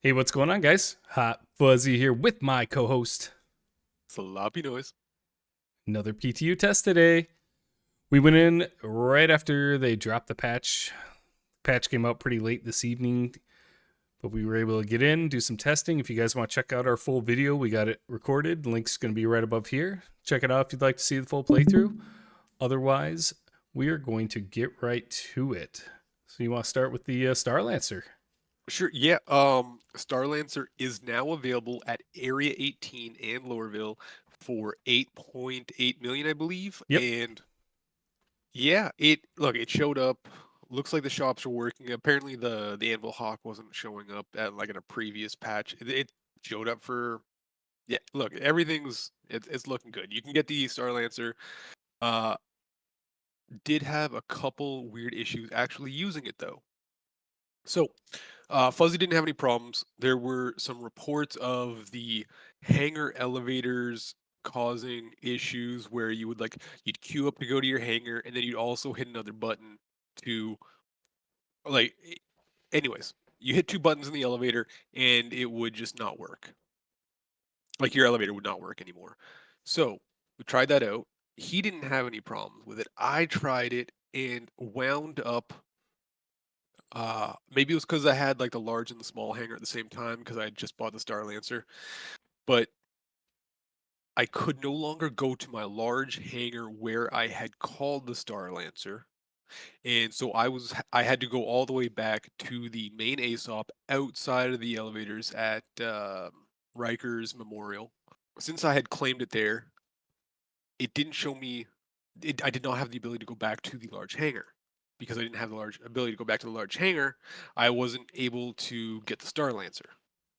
Hey, what's going on, guys? Hot Fuzzy here with my co-host. Sloppy noise. Another PTU test today. We went in right after they dropped the patch. Patch came out pretty late this evening, but we were able to get in, do some testing. If you guys want to check out our full video, we got it recorded. The link's going to be right above here. Check it out if you'd like to see the full playthrough. Otherwise, we are going to get right to it. So you want to start with the Starlancer? Sure, yeah. Starlancer is now available at Area 18 and Lowerville for 8.8 million, I believe. Yep. And yeah, it showed up. Looks like the shops are working. Apparently the Anvil Hawk wasn't showing up at like in a previous patch. It showed up for yeah, look, it's looking good. You can get the Starlancer. Uh did have a couple weird issues actually using it though. So, Fuzzy didn't have any problems. There were some reports of the hangar elevators causing issues where you'd queue up to go to your hangar and then you'd also hit another button to like anyways, you hit two buttons in the elevator and it would just not work. Like your elevator would not work anymore. So, we tried that out. He didn't have any problems with it. I tried it and wound up maybe it was because I had like the large and the small hangar at the same time because I had just bought the Starlancer, but I could no longer go to my large hangar where I had called the Starlancer, and so I had to go all the way back to the main ASOP outside of the elevators at Riker's Memorial. Since I had claimed it there, it didn't show me. I did not have the ability to go back to the large hangar because I didn't have the large ability to go back to the large hangar. I wasn't able to get the Starlancer,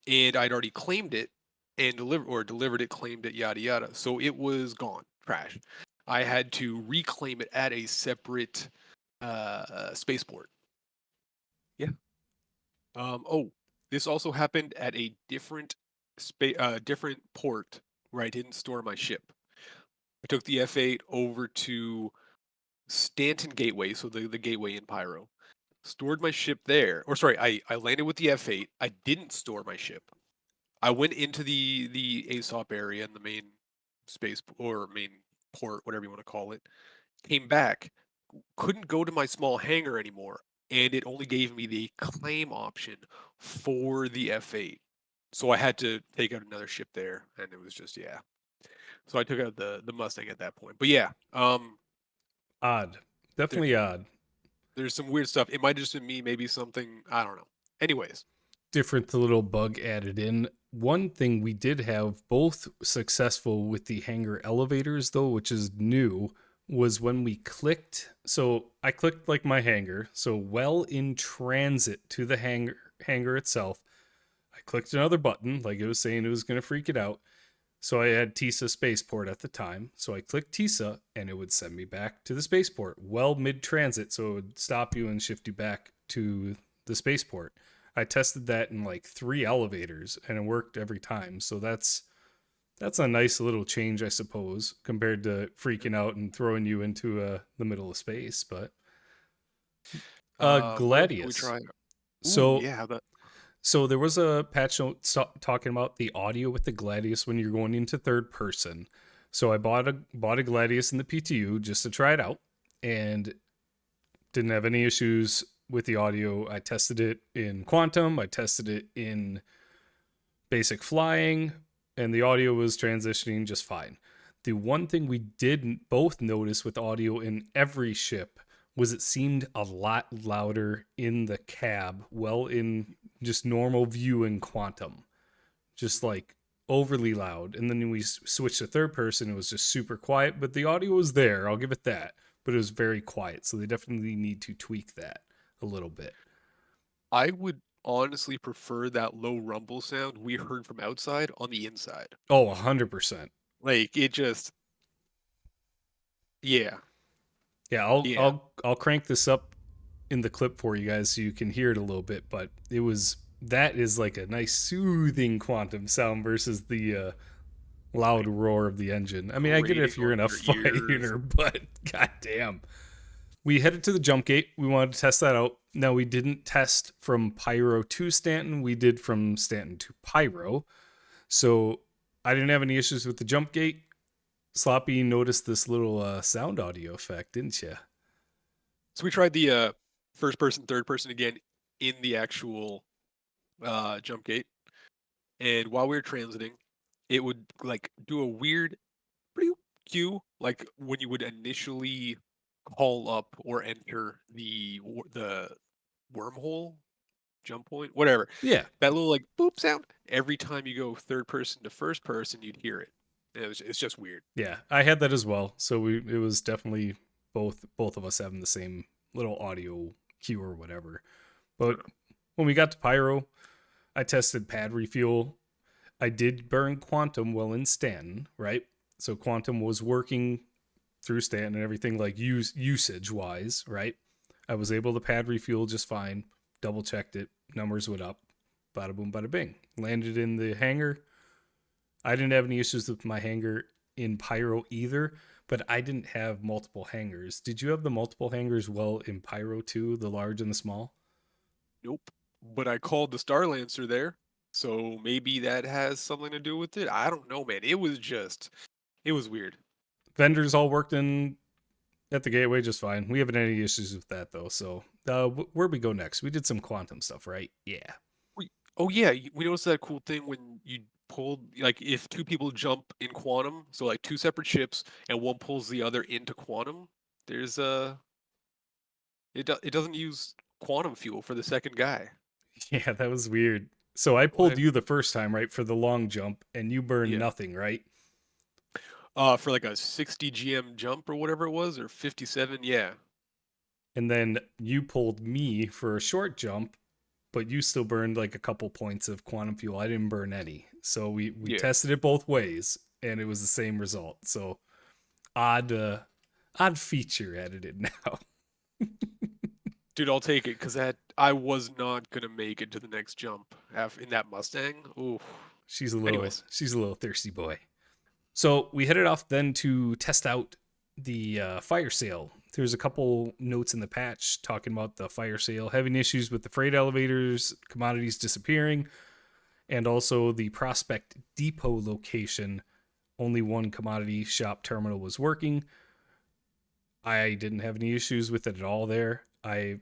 and I'd already claimed it and delivered it, claimed it, yada yada. So it was gone, trash. I had to reclaim it at a separate spaceport. Yeah. Oh, this also happened at a different port where I didn't store my ship. I took the F8 over to Stanton Gateway, so the gateway in Pyro. Stored my ship there. Or sorry, I landed with the F8. I didn't store my ship. I went into the ASOP area in the main space or main port, whatever you want to call it. Came back, couldn't go to my small hangar anymore, and it only gave me the claim option for the F8. So I had to take out another ship there, and it was just yeah. So I took out the Mustang at that point. But yeah, Odd. there Definitely odd. there's some weird stuff. It might have just been me, maybe something I don't know. Anyways, Different little bug added in. One thing we did have both successful with the hangar elevators, though, which is new, was when we clicked. So I clicked like my hangar. So well in transit to the hangar itself, I clicked another button, like it was saying it was going to freak it out. So I had TISA spaceport at the time. So I clicked TISA and it would send me back to the spaceport, well mid transit. So it would stop you and shift you back to the spaceport. I tested that in like three elevators and it worked every time. So that's a nice little change, I suppose, compared to freaking out and throwing you into the middle of space. But what else can we Gladius. try? Ooh, So yeah, that so there was a patch note talking about the audio with the Gladius when you're going into third person. So I bought a Gladius in the PTU just to try it out, and didn't have any issues with the audio. I tested it in Quantum, I tested it in basic flying, and the audio was transitioning just fine. The one thing we did both notice with audio in every ship was it seemed a lot louder in the cab, well in just normal view in Quantum, just like overly loud. And then when we switched to third person, it was just super quiet, but the audio was there. I'll give it that, but it was very quiet. So they definitely need to tweak that a little bit. I would honestly prefer that low rumble sound we heard from outside on the inside. Oh, 100%. Like it just yeah. Yeah, I'll Yeah. I'll I'll crank this up in the clip for you guys so you can hear it a little bit, but that is like a nice soothing Quantum sound versus the loud Like roar of the engine. I mean, I get it grating if you're on in a your ears. fighter, but goddamn. we headed to the jump gate. We wanted to test that out. Now, we didn't test from Pyro to Stanton. We did from Stanton to Pyro. So I didn't have any issues with the jump gate. Sloppy noticed this little sound audio effect, didn't you? So we tried the first person, third person again in the actual jump gate, and while we were transiting, it would like do a weird pretty cue, like when you would initially call up or enter the wormhole, jump point, whatever. Yeah. That little like boop sound. Every time you go third person to first person, you'd hear it. It's just weird. Yeah. I had that as well. So it was definitely both of us having the same little audio cue or whatever. But when we got to Pyro, I tested pad refuel. I did burn Quantum well in Stanton, right? So Quantum was working through Stanton and everything like usage wise, right? I was able to pad refuel just fine. Double checked it. Numbers went up. Bada boom, bada bing. Landed in the hangar. I didn't have any issues with my hangar in Pyro either, but I didn't have multiple hangars. Did you have the multiple hangars well in Pyro too, the large and the small? Nope. But I called the Starlancer there, so maybe that has something to do with it. I don't know, man. It was weird. Vendors all worked in at the gateway just fine. We haven't had any issues with that though. So where we go next? We did some quantum stuff, right? Yeah. Oh yeah, we noticed that cool thing when you pulled like if two people jump in quantum, so like two separate ships, and one pulls the other into quantum. There's it doesn't use quantum fuel for the second guy. Yeah, that was weird. So I pulled What? you the first time, right, for the long jump, and you burned Yeah. nothing, right? For like a 60 GM jump or whatever it was, or 57. Yeah. And then you pulled me for a short jump, but you still burned like a couple points of quantum fuel. I didn't burn any. So we Yeah. tested it both ways, and it was the same result. So odd odd feature added it now. Dude, I'll take it because that I was not gonna make it to the next jump in that Mustang. Ooh. Anyways, She's a little thirsty boy. So we headed off then to test out the fire sale. There's a couple notes in the patch talking about the fire sale having issues with the freight elevators, commodities disappearing, and also the Prospect Depot location. Only one commodity shop terminal was working. I didn't have any issues with it at all there. I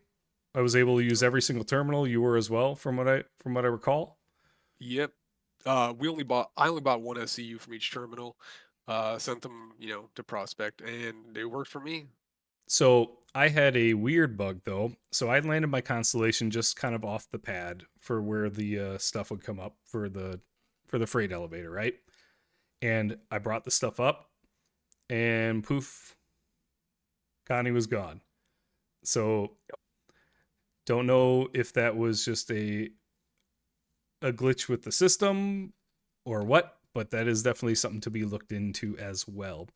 was able to use every single terminal. You were as well, from what I recall. yep. I only bought one SCU from each terminal. Sent them, to Prospect, and they worked for me. So I had a weird bug though. So I landed my constellation just kind of off the pad for where the stuff would come up for the freight elevator, right? And I brought the stuff up, and poof, Connie was gone. So don't know if that was just a glitch with the system or what, but that is definitely something to be looked into as well.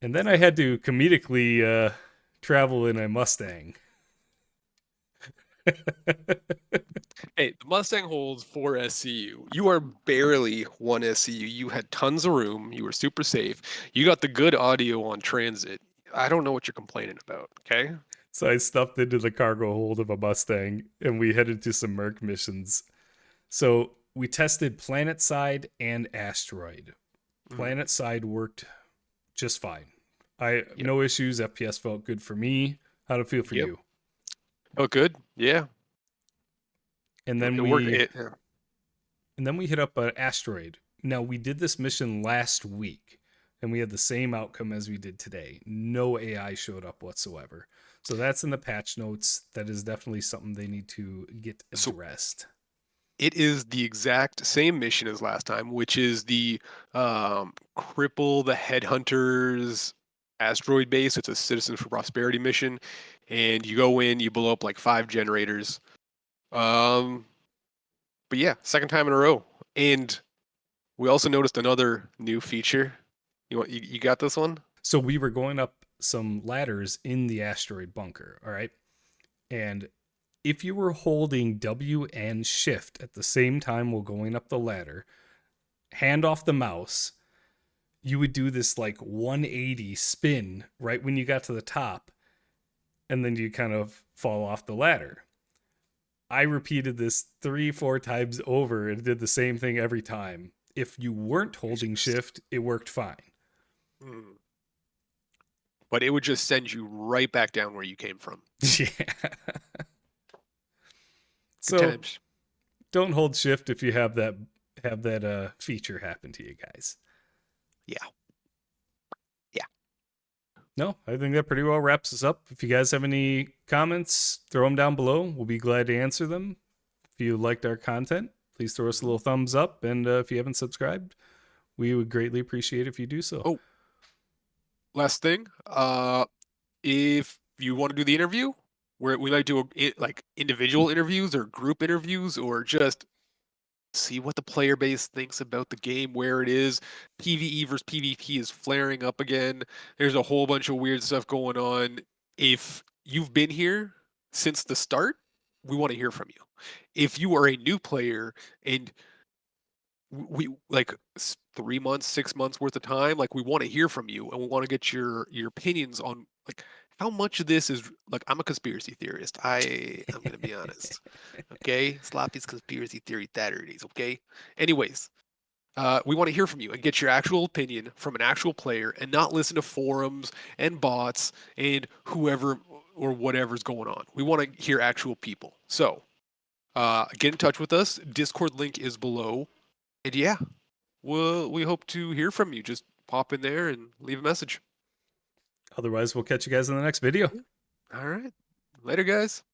And then I had to comedically travel in a Mustang. Hey, the Mustang holds 4 SCU. You are barely 1 SCU. You had tons of room. You were super safe. You got the good audio on transit. I don't know what you're complaining about. Okay. So I stuffed into the cargo hold of a Mustang and we headed to some Merc missions. So we tested planet side and asteroid. Mm, Planet side worked just fine. I yep. no issues. FPS felt good for me. How'd it feel for Yep. you? Oh, good. Yeah. And It, then it worked. we hit up an asteroid. Now we did this mission last week, and we had the same outcome as we did today. No AI showed up whatsoever. So that's in the patch notes. That is definitely something they need to get So addressed. it is the exact same mission as last time, which is the cripple the headhunters asteroid base. It's a Citizens for Prosperity mission, and you go in, you blow up like 5 generators. Um, but yeah, second time in a row, and we also noticed another new feature. You got this one? So we were going up some ladders in the asteroid bunker. All right. And if you were holding W and shift at the same time while going up the ladder, hand off the mouse, you would do this like 180 spin right when you got to the top. and then you kind of fall off the ladder. I repeated this 3, 4 times over and did the same thing every time. If you weren't holding shift, it worked fine. Mm. But it would just send you right back down where you came from. Yeah. Good So times. don't hold shift if you have that feature happen to you guys. Yeah. Yeah. No, I think that pretty well wraps us up. If you guys have any comments, throw them down below. We'll be glad to answer them. If you liked our content, please throw us a Mhm. little thumbs up. And if you haven't subscribed, we would greatly appreciate if you do so. Oh, last thing. If you want to do the interview, where we might do like individual interviews or group interviews, or just see what the player base thinks about the game, where it is. PvE versus PvP is flaring up again. There's a whole bunch of weird stuff going on. If you've been here since the start, we want to hear from you. If you are a new player and we like 3 months, 6 months worth of time, like we want to hear from you and we want to get your opinions on like how much of this is like. I'm a conspiracy theorist. I'm gonna be honest. Okay, Sloppy's conspiracy theory Saturdays. Okay. Anyways, we want to hear from you and get your actual opinion from an actual player and not listen to forums and bots and whoever or whatever's going on. We want to hear actual people. So get in touch with us. Discord link is below. And yeah, we hope to hear from you. Just pop in there and leave a message. Otherwise, we'll catch you guys in the next video. All right. Later, guys.